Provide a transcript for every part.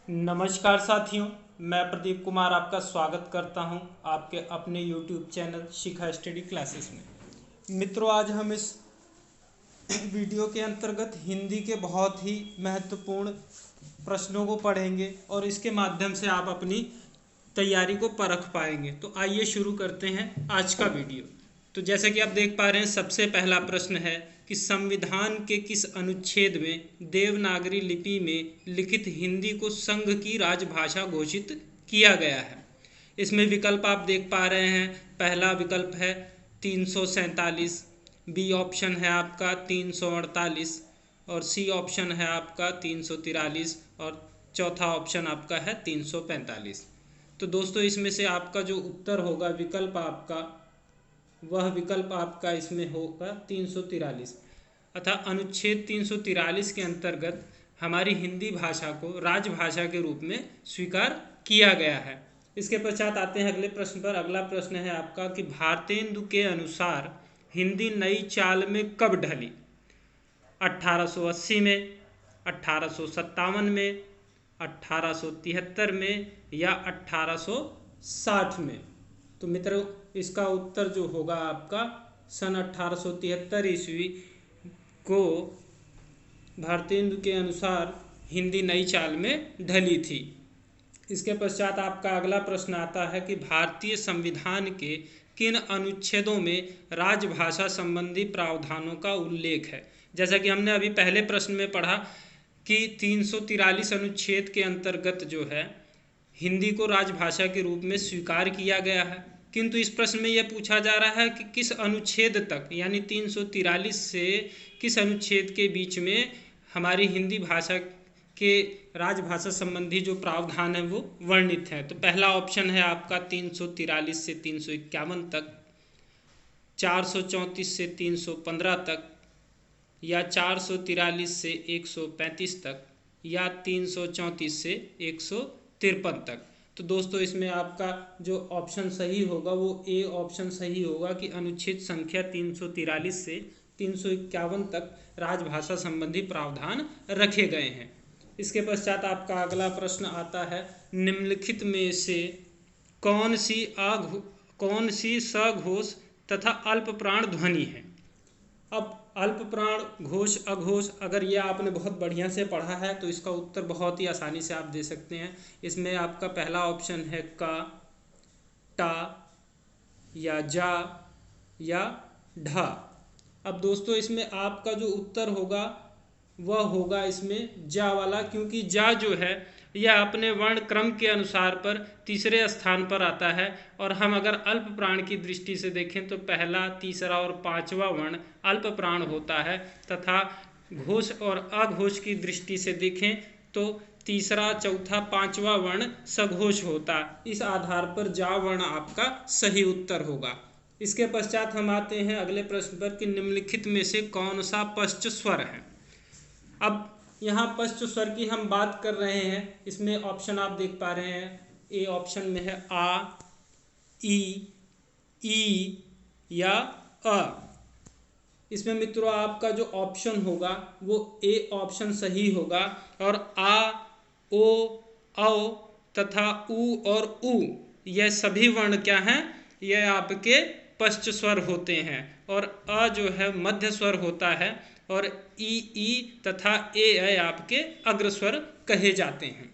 नमस्कार साथियों, मैं प्रदीप कुमार आपका स्वागत करता हूं आपके अपने YouTube चैनल शिखा स्टडी क्लासेस में। मित्रों, आज हम इस वीडियो के अंतर्गत हिंदी के बहुत ही महत्वपूर्ण प्रश्नों को पढ़ेंगे और इसके माध्यम से आप अपनी तैयारी को परख पाएंगे। तो आइए शुरू करते हैं आज का वीडियो। तो जैसा कि आप देख पा रहे हैं, सबसे पहला प्रश्न है कि संविधान के किस अनुच्छेद में देवनागरी लिपि में लिखित हिंदी को संघ की राजभाषा घोषित किया गया है। इसमें विकल्प आप देख पा रहे हैं। पहला विकल्प है 347, बी ऑप्शन है आपका 348 और सी ऑप्शन है आपका 343 और चौथा ऑप्शन आपका है 345। तो दोस्तों, इसमें से आपका जो उत्तर होगा विकल्प आपका, वह विकल्प आपका इसमें होगा 343। अतः अनुच्छेद 343 के अंतर्गत हमारी हिंदी भाषा को राजभाषा के रूप में स्वीकार किया गया है। इसके पश्चात आते हैं अगले प्रश्न पर। अगला प्रश्न है आपका कि भारतेंदु के अनुसार हिंदी नई चाल में कब ढली? 1880 में, 1857 में, 1873 में या 1860 में? तो मित्रों, इसका उत्तर जो होगा आपका सन 1873 ईस्वी को भारतेंदु के अनुसार हिंदी नई चाल में ढली थी। इसके पश्चात आपका अगला प्रश्न आता है कि भारतीय संविधान के किन अनुच्छेदों में राजभाषा संबंधी प्रावधानों का उल्लेख है? जैसा कि हमने अभी पहले प्रश्न में पढ़ा कि 343 अनुच्छेद के अंतर्गत जो है हिंदी को राजभाषा के रूप में स्वीकार किया गया है, किंतु इस प्रश्न में यह पूछा जा रहा है कि किस अनुच्छेद तक, यानी 343 से किस अनुच्छेद के बीच में हमारी हिंदी भाषा के राजभाषा संबंधी जो प्रावधान है वो वर्णित है। तो पहला ऑप्शन है आपका 343 से 351 तक, 434 से 315 तक या 443 से 135 तक या 334 से 153 तक। तो दोस्तों, इसमें आपका जो ऑप्शन सही होगा वो ए ऑप्शन सही होगा कि अनुच्छेद संख्या 343 से 351 तक राजभाषा संबंधी प्रावधान रखे गए हैं। इसके पश्चात आपका अगला प्रश्न आता है, निम्नलिखित में से कौन सी सघोष तथा अल्प प्राण ध्वनि है? अब अल्प प्राण, घोष, अघोष, अगर यह आपने बहुत बढ़िया से पढ़ा है तो इसका उत्तर बहुत ही आसानी से आप दे सकते हैं। इसमें आपका पहला ऑप्शन है का, टा या जा या ढा। अब दोस्तों, इसमें आपका जो उत्तर होगा वह होगा इसमें जा वाला, क्योंकि जा जो है यह अपने वर्ण क्रम के अनुसार पर तीसरे स्थान पर आता है। और हम अगर अल्प प्राण की दृष्टि से देखें तो पहला, तीसरा और पांचवा वर्ण अल्प प्राण होता है, तथा घोष और अघोष की दृष्टि से देखें तो तीसरा, चौथा, पांचवा वर्ण सघोष होता। इस आधार पर जा वर्ण आपका सही उत्तर होगा। इसके पश्चात हम आते हैं अगले प्रश्न पर कि निम्नलिखित में से कौन सा पश्च स्वर है? अब यहाँ पश्च स्वर की हम बात कर रहे हैं। इसमें ऑप्शन आप देख पा रहे हैं। ए ऑप्शन में है आ, ई या अ। इसमें मित्रों आपका जो ऑप्शन होगा वो ए ऑप्शन सही होगा। और आ, ओ, औ तथा उ और उ, यह सभी वर्ण क्या हैं? यह आपके पश्च स्वर होते हैं। और अ जो है मध्य स्वर होता है और ई तथा ए आपके अग्र स्वर कहे जाते हैं।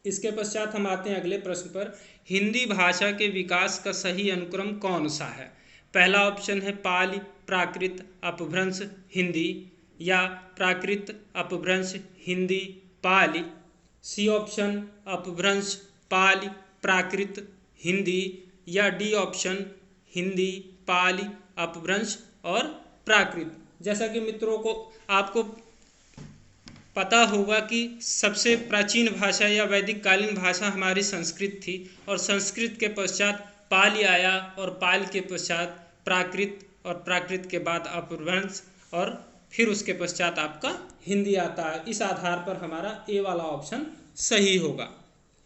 इसके पश्चात हम आते हैं अगले प्रश्न पर। हिंदी भाषा के विकास का सही अनुक्रम कौन सा है? पहला ऑप्शन है पाली, प्राकृत, अपभ्रंश, हिंदी या प्राकृत, अपभ्रंश, हिंदी, पाली। सी ऑप्शन अपभ्रंश, पाली, प्राकृत, हिंदी या डी ऑप्शन हिंदी, पाली, अपभ्रंश और प्राकृत। जैसा कि मित्रों को आपको पता होगा कि सबसे प्राचीन भाषा या वैदिक कालीन भाषा हमारी संस्कृत थी, और संस्कृत के पश्चात पाली आया और पाल के पश्चात प्राकृत और प्राकृत के बाद अपभ्रंश और फिर उसके पश्चात आपका हिंदी आता है। इस आधार पर हमारा ए वाला ऑप्शन सही होगा।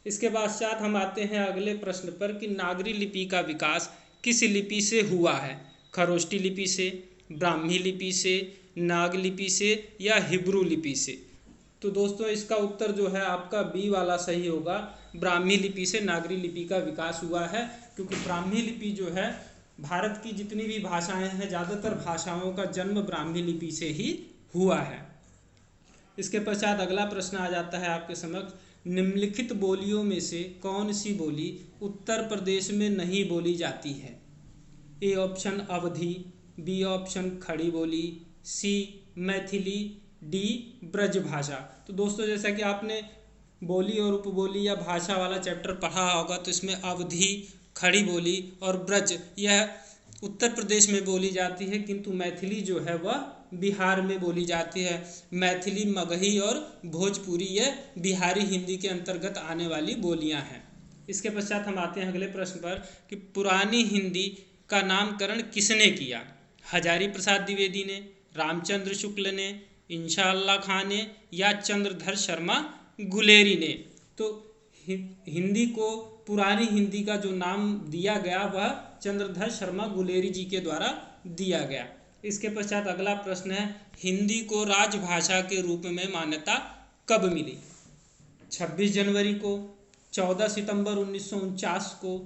इसके पश्चात हम आते हैं अगले प्रश्न पर कि नागरी लिपि का विकास किस लिपि से हुआ है? खरोष्टी लिपि से, ब्राह्मी लिपि से, नाग लिपि से या हिब्रू लिपि से? तो दोस्तों इसका उत्तर जो है आपका बी वाला सही होगा। ब्राह्मी लिपि से नागरी लिपि का विकास हुआ है, क्योंकि ब्राह्मी लिपि जो है भारत की जितनी भी भाषाएं हैं, ज़्यादातर भाषाओं का जन्म ब्राह्मी लिपि से ही हुआ है। इसके पश्चात अगला प्रश्न आ जाता है आपके समक्ष, निम्नलिखित बोलियों में से कौन सी बोली उत्तर प्रदेश में नहीं बोली जाती है? A option Awadhi, B option Khari Boli, C Maithili, D Brajbhasha. तो दोस्तों जैसा कि आपने बोली और उपबोली या भाषा वाला चैप्टर पढ़ा होगा, तो इसमें अवधी, खड़ी बोली और ब्रज यह उत्तर प्रदेश में बोली जाती है, किंतु मैथिली जो है वह बिहार में बोली जाती है। मैथिली, मगही और भोजपुरी यह बिहारी हिंदी के अंतर्गत आने वाली बोलियां हैं। इसके पश्चात हम आते हैं अगले प्रश्न पर कि पुरानी हिंदी का नामकरण किसने किया? हजारी प्रसाद द्विवेदी ने, रामचंद्र शुक्ल ने, इंशाअल्लाह खां ने या चंद्रधर शर्मा गुलेरी ने। तो हिंदी को पुरानी हिंदी का जो नाम दिया गया वह चंद्रधर शर्मा गुलेरी जी के द्वारा दिया गया। इसके पश्चात अगला प्रश्न है, हिंदी को राजभाषा के रूप में मान्यता कब मिली? 26 जनवरी को, 14 सितंबर 1949 को,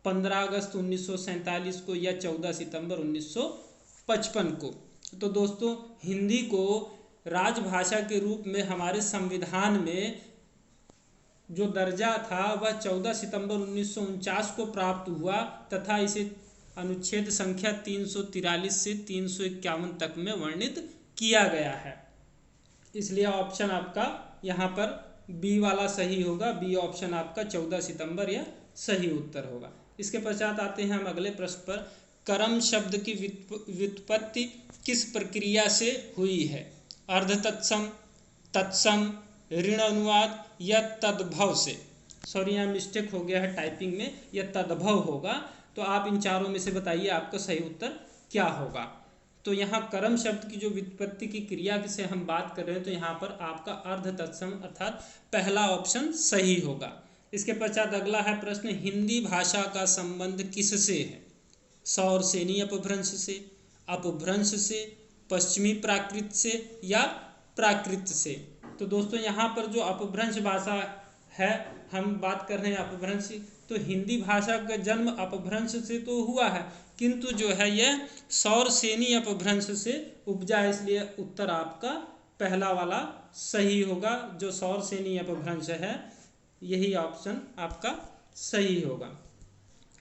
15 अगस्त 1947 को या 14 सितंबर 1955 को। तो दोस्तों हिंदी को राजभाषा के रूप में हमारे संविधान में जो दर्जा था वह 14 सितंबर 1949 को प्राप्त हुआ तथा इसे अनुच्छेद संख्या 343 से 351 तक में वर्णित किया गया है। इसलिए ऑप्शन आपका यहाँ पर बी वाला सही होगा। बी ऑप्शन आपका 14 सितंबर यह सही उत्तर होगा। इसके पश्चात आते हैं हम अगले प्रश्न पर, कर्म शब्द की व्युत्पत्ति किस प्रक्रिया से हुई है? अर्ध तत्सम, तत्सम, ऋण अनुवाद या तद्भव से। सॉरी यहाँ मिस्टेक हो गया है टाइपिंग में, यह तद्भव होगा। तो आप इन चारों में से बताइए आपका सही उत्तर क्या होगा। तो यहाँ कर्म शब्द की जो व्युत्पत्ति की क्रिया से हम बात कर रहे हैं, तो यहाँ पर आपका अर्ध तत्सम अर्थात पहला ऑप्शन सही होगा। इसके पश्चात अगला है प्रश्न, हिंदी भाषा का संबंध किससे है? सौर सेनी अपभ्रंश से, अपभ्रंश से, पश्चिमी प्राकृत से या प्राकृत से। तो दोस्तों यहाँ पर जो अपभ्रंश भाषा है, हम बात कर रहे हैं अपभ्रंश, तो हिंदी भाषा का जन्म अपभ्रंश से तो हुआ है, किंतु जो है यह सौर सेनी अपभ्रंश से उपजा, इसलिए उत्तर आपका पहला वाला सही होगा। जो सौर सेनी अपभ्रंश है यही ऑप्शन आपका सही होगा।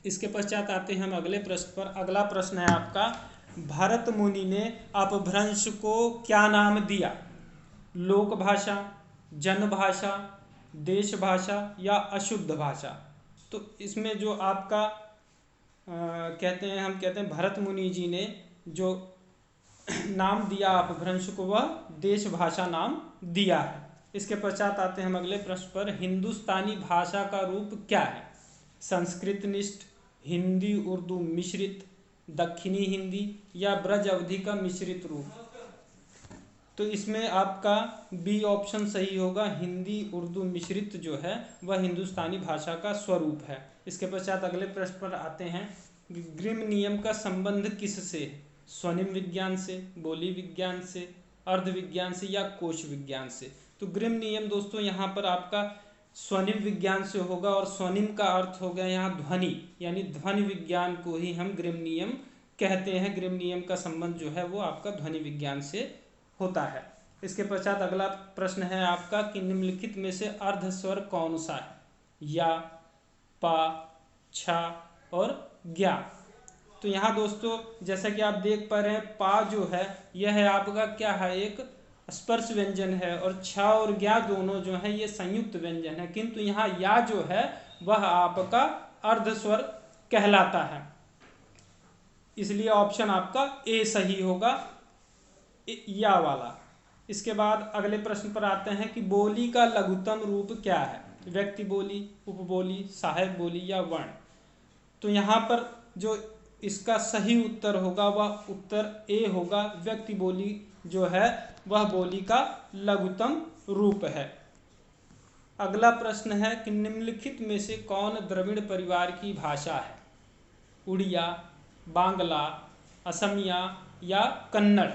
इसके पश्चात आते हैं हम अगले प्रश्न पर। अगला प्रश्न है आपका, भरत मुनि ने अपभ्रंश को क्या नाम दिया? लोक भाषा, जन भाषा, देश भाषा या अशुद्ध भाषा। तो इसमें जो आपका हम कहते हैं भरत मुनि जी ने जो नाम दिया अपभ्रंश को वह देश भाषा नाम दिया है। इसके पश्चात आते हैं हम अगले प्रश्न पर, हिंदुस्तानी भाषा का रूप क्या है? संस्कृत निष्ठ, हिंदी उर्दू मिश्रित, दक्षिणी हिंदी या ब्रज अवधि का मिश्रित रूप। तो इसमें आपका बी ऑप्शन सही होगा। हिंदी उर्दू मिश्रित जो है वह हिंदुस्तानी भाषा का स्वरूप है। इसके पश्चात अगले प्रश्न पर आते हैं, ग्रिम नियम का संबंध किससे है? स्वनिम विज्ञान से, बोली विज्ञान से, अर्ध विज्ञान से या कोश विज्ञान से। तो ग्रिम नियम दोस्तों यहाँ पर आपका स्वनिम विज्ञान से होगा, और स्वनिम का अर्थ हो गया यहाँ ध्वनि, यानी ध्वनि विज्ञान को ही हम ग्रिम नियम कहते हैं। ग्रिम नियम का संबंध जो है वो आपका ध्वनि विज्ञान से होता है। इसके पश्चात अगला प्रश्न है आपका कि निम्नलिखित में से अर्ध स्वर कौन सा है? या, पा, छा और ज्ञा। तो यहाँ दोस्तों जैसा कि आप देख पा रहे हैं, पा जो है यह है आपका क्या है, एक स्पर्श व्यंजन है, और छ और ज्ञा दोनों जो है ये संयुक्त व्यंजन है, किंतु यहाँ या जो है वह आपका अर्ध स्वर कहलाता है। इसलिए ऑप्शन आपका ए सही होगा, या वाला। इसके बाद अगले प्रश्न पर आते हैं कि बोली का लघुत्तम रूप क्या है? व्यक्ति बोली, उपबोली, सहायक बोली या वर्ण। तो यहाँ पर जो इसका सही उत्तर होगा वह उत्तर ए होगा। व्यक्ति बोली जो है वह बोली का लघुत्तम रूप है। अगला प्रश्न है कि निम्नलिखित में से कौन द्रविड़ परिवार की भाषा है? उड़िया, बांग्ला, असमिया या कन्नड़।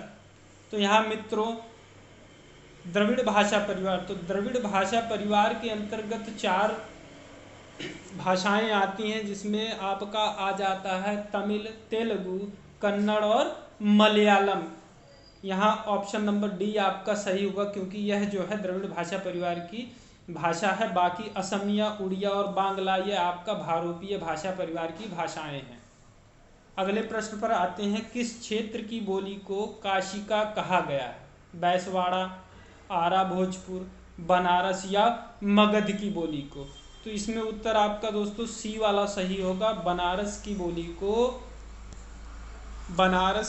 तो यहाँ मित्रों द्रविड़ भाषा परिवार, तो द्रविड़ भाषा परिवार के अंतर्गत 4 भाषाएं आती हैं, जिसमें आपका आ जाता है तमिल, तेलुगु, कन्नड़ और मलयालम। यहाँ ऑप्शन नंबर डी आपका सही होगा, क्योंकि यह जो है द्रविड़ भाषा परिवार की भाषा है। बाकी असमिया, उड़िया और बांग्ला ये आपका भारोपीय भाषा परिवार की भाषाएं हैं। अगले प्रश्न पर आते हैं, किस क्षेत्र की बोली को काशिका कहा गया है? बैसवाड़ा, आरा, भोजपुर, बनारस या मगध की बोली को? तो इसमें उत्तर आपका दोस्तों सी वाला सही होगा। बनारस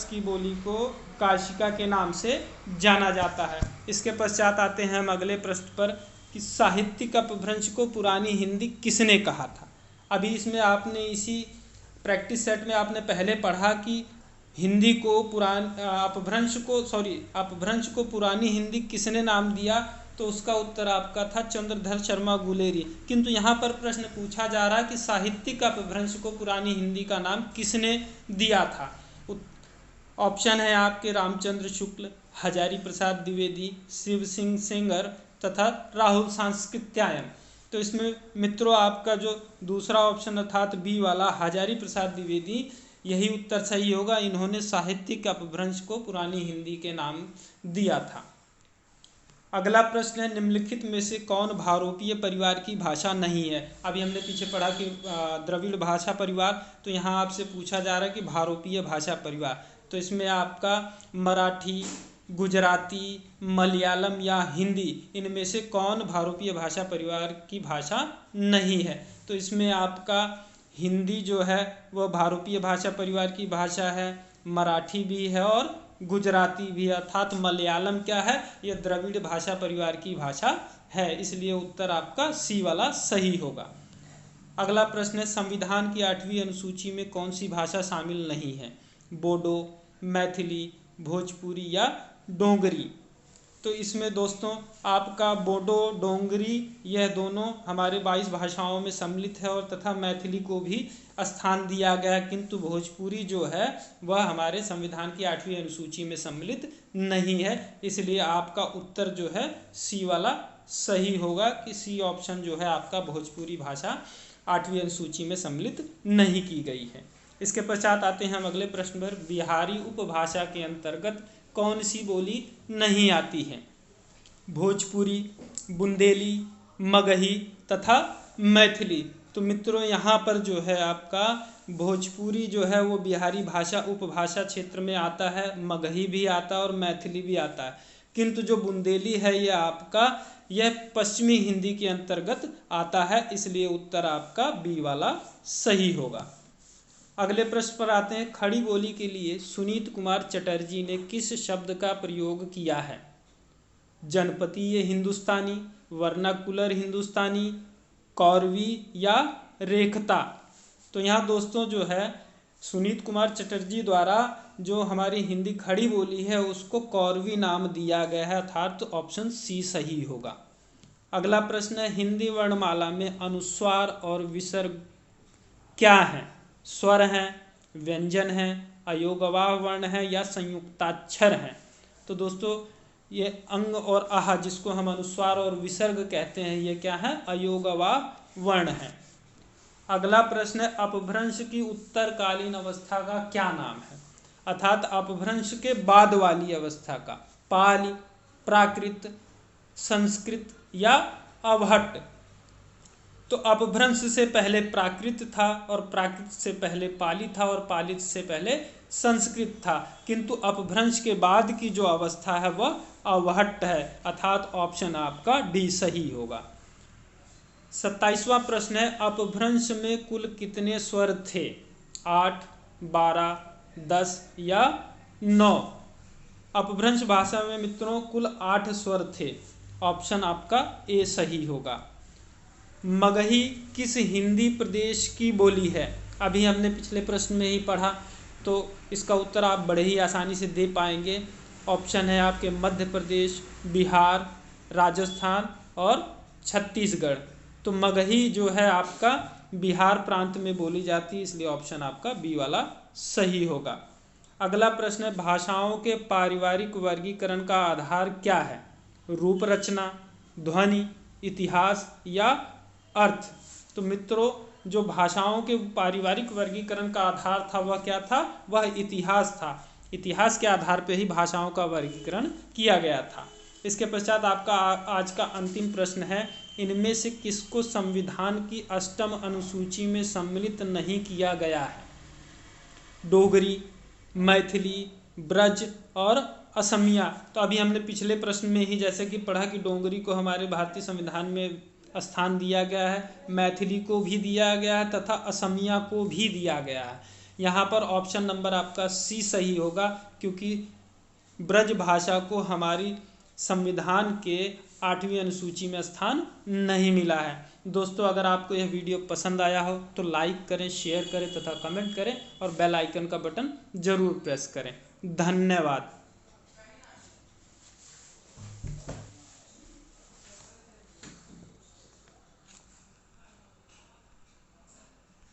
की बोली को काशिका के नाम से जाना जाता है। इसके पश्चात आते हैं हम अगले प्रश्न पर कि साहित्यिक अपभ्रंश को पुरानी हिंदी किसने कहा था? अभी इसमें आपने इसी प्रैक्टिस सेट में आपने पहले पढ़ा कि हिंदी को अपभ्रंश को पुरानी हिंदी किसने नाम दिया, तो उसका उत्तर आपका था चंद्रधर शर्मा गुलेरी। किंतु यहाँ पर प्रश्न पूछा जा रहा है कि साहित्यिक अपभ्रंश को पुरानी हिंदी का नाम किसने दिया था? ऑप्शन है आपके रामचंद्र शुक्ल, हजारी प्रसाद द्विवेदी, शिव सिंह सेंगर तथा राहुल सांस्कृत्यायन। तो इसमें मित्रों आपका जो दूसरा ऑप्शन अर्थात बी वाला हजारी प्रसाद द्विवेदी यही उत्तर सही होगा। इन्होंने साहित्यिक अपभ्रंश को पुरानी हिंदी के नाम दिया था। अगला प्रश्न है, निम्नलिखित में से कौन भारोपीय परिवार की भाषा नहीं है? अभी हमने पीछे पढ़ा कि द्रविड़ भाषा परिवार, तो यहाँ आपसे पूछा जा रहा है कि भारोपीय भाषा परिवार, तो इसमें आपका मराठी, गुजराती, मलयालम या हिंदी, इनमें से कौन भारोपीय भाषा परिवार की भाषा नहीं है? तो इसमें आपका हिंदी जो है वह भारोपीय भाषा परिवार की भाषा है, मराठी भी है और गुजराती भी, अर्थात मलयालम क्या है, यह द्रविड़ भाषा परिवार की भाषा है। इसलिए उत्तर आपका सी वाला सही होगा। अगला प्रश्न है, संविधान की 8वीं अनुसूची में कौन सी भाषा शामिल नहीं है? बोडो, मैथिली, भोजपुरी या डोगरी? तो इसमें दोस्तों आपका बोडो, डोगरी यह दोनों हमारे 22 भाषाओं में सम्मिलित है और तथा मैथिली को भी स्थान दिया गया, किंतु भोजपुरी जो है वह हमारे संविधान की 8वीं अनुसूची में सम्मिलित नहीं है। इसलिए आपका उत्तर जो है सी वाला सही होगा कि सी ऑप्शन जो है आपका भोजपुरी भाषा 8वीं अनुसूची में सम्मिलित नहीं की गई है। इसके पश्चात आते हैं हम अगले प्रश्न पर, बिहारी उपभाषा के अंतर्गत कौन सी बोली नहीं आती है? भोजपुरी, बुंदेली, मगही तथा मैथिली। तो मित्रों यहाँ पर जो है आपका भोजपुरी जो है वो बिहारी भाषा उपभाषा क्षेत्र में आता है, मगही भी आता है और मैथिली भी आता है, किंतु जो बुंदेली है यह पश्चिमी हिंदी के अंतर्गत आता है। इसलिए उत्तर आपका बी वाला सही होगा। अगले प्रश्न पर आते हैं, खड़ी बोली के लिए सुनीत कुमार चटर्जी ने किस शब्द का प्रयोग किया है? जनपदीय हिंदुस्तानी, वर्नाकुलर हिंदुस्तानी, कौरवी या रेखता? तो यहाँ दोस्तों जो है सुनीत कुमार चटर्जी द्वारा जो हमारी हिंदी खड़ी बोली है उसको कौरवी नाम दिया गया है, अर्थात तो ऑप्शन सी सही होगा। अगला प्रश्न है, हिंदी वर्णमाला में अनुस्वार और विसर्ग क्या है? स्वर हैं, व्यंजन हैं, अयोगवाह वर्ण है या संयुक्ताक्षर हैं? तो दोस्तों ये अंग और आह जिसको हम अनुस्वार और विसर्ग कहते हैं ये क्या है? अयोगवाह वर्ण है। अगला प्रश्न है, अपभ्रंश की उत्तरकालीन अवस्था का क्या नाम है? अर्थात अपभ्रंश के बाद वाली अवस्था का? पाली, प्राकृत, संस्कृत या अवहट्ट? तो अपभ्रंश से पहले प्राकृत था और प्राकृत से पहले पाली था और पाली से पहले संस्कृत था, किंतु अपभ्रंश के बाद की जो अवस्था है वह अवहट्ट है, अर्थात ऑप्शन आपका डी सही होगा। 27वां प्रश्न है, अपभ्रंश में कुल कितने स्वर थे? 8, 12, 10 या 9? अपभ्रंश भाषा में मित्रों कुल 8 स्वर थे, ऑप्शन आपका ए सही होगा। मगही किस हिंदी प्रदेश की बोली है? अभी हमने पिछले प्रश्न में ही पढ़ा, तो इसका उत्तर आप बड़े ही आसानी से दे पाएंगे। ऑप्शन है आपके मध्य प्रदेश, बिहार, राजस्थान और छत्तीसगढ़। तो मगही जो है आपका बिहार प्रांत में बोली जाती है, इसलिए ऑप्शन आपका बी वाला सही होगा। अगला प्रश्न है, भाषाओं के पारिवारिक वर्गीकरण का आधार क्या है? रूप रचना, ध्वनि, इतिहास या अर्थ। तो मित्रों, जो भाषाओं के पारिवारिक वर्गीकरण का आधार था वह क्या था? वह इतिहास था। इतिहास के आधार पर ही भाषाओं का वर्गीकरण किया गया था। इसके पश्चात आपका आज का अंतिम प्रश्न है, इनमें से किसको संविधान की 8वीं अनुसूची में सम्मिलित नहीं किया गया है? डोगरी, मैथिली, ब्रज और असमिया। तो अभी हमने पिछले प्रश्न में ही जैसे कि पढ़ा कि डोगरी को हमारे भारतीय संविधान में स्थान दिया गया है, मैथिली को भी दिया गया है तथा असमिया को भी दिया गया है। यहाँ पर ऑप्शन नंबर आपका सी सही होगा, क्योंकि ब्रज भाषा को हमारी संविधान के 8वीं अनुसूची में स्थान नहीं मिला है। दोस्तों, अगर आपको यह वीडियो पसंद आया हो तो लाइक करें, शेयर करें तथा कमेंट करें और बेल आइकन का बटन जरूर प्रेस करें। धन्यवाद।